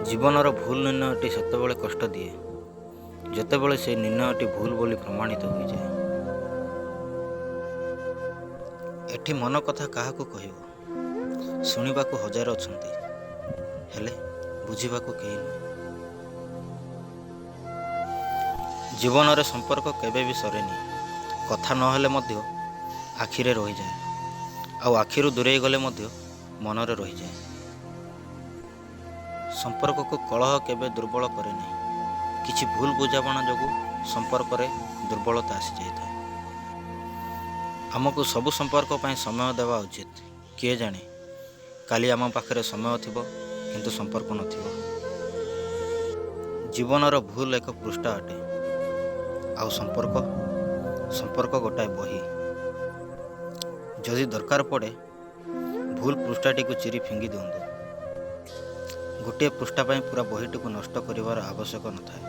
ଜୀବନର ଭୁଲ ନିର୍ଣ୍ଣୟଟି ସେତେବେଳେ କଷ୍ଟ ଦିଏ ଯେତେବେଳେ ସେହି ନିର୍ଣ୍ଣୟଟି ଭୁଲ ବୋଲି ପ୍ରମାଣିତ ହୋଇଯାଏ। ଏଠି ମନ କଥା କାହାକୁ କହିବ? ଶୁଣିବାକୁ ହଜାର ଅଛନ୍ତି, ହେଲେ ବୁଝିବାକୁ କେହି ନୁହେଁ। ଜୀବନରେ ସମ୍ପର୍କ କେବେ ବି ସରେନି। କଥା ନହେଲେ ମଧ୍ୟ ଆଖିରେ ରହିଯାଏ, ଆଉ ଆଖିରୁ ଦୂରେଇ ଗଲେ ମଧ୍ୟ ମନରେ ରହିଯାଏ। ସମ୍ପର୍କକୁ କଳହ କେବେ ଦୁର୍ବଳ କରେ ନାହିଁ। କିଛି ଭୁଲ ବୁଝାମଣା ଯୋଗୁଁ ସମ୍ପର୍କରେ ଦୁର୍ବଳତା ଆସିଯାଇଥାଏ। ଆମକୁ ସବୁ ସମ୍ପର୍କ ପାଇଁ ସମୟ ଦେବା ଉଚିତ। କିଏ ଜାଣେ, କାଲି ଆମ ପାଖରେ ସମୟ ଥିବ କିନ୍ତୁ ସମ୍ପର୍କ ନଥିବ। ଜୀବନର ଭୁଲ ଏକ ପୃଷ୍ଠା ଅଟେ, ଆଉ ସମ୍ପର୍କ ଗୋଟାଏ ବହି। ଯଦି ଦରକାର ପଡ଼େ ଭୁଲ ପୃଷ୍ଠାଟିକୁ ଚିରି ଫିଙ୍ଗି ଦିଅନ୍ତୁ। ଗୋଟିଏ ପୃଷ୍ଠା ପାଇଁ ପୁରା ବହିଟିକୁ ନଷ୍ଟ କରିବାର ଆବଶ୍ୟକ ନଥାଏ।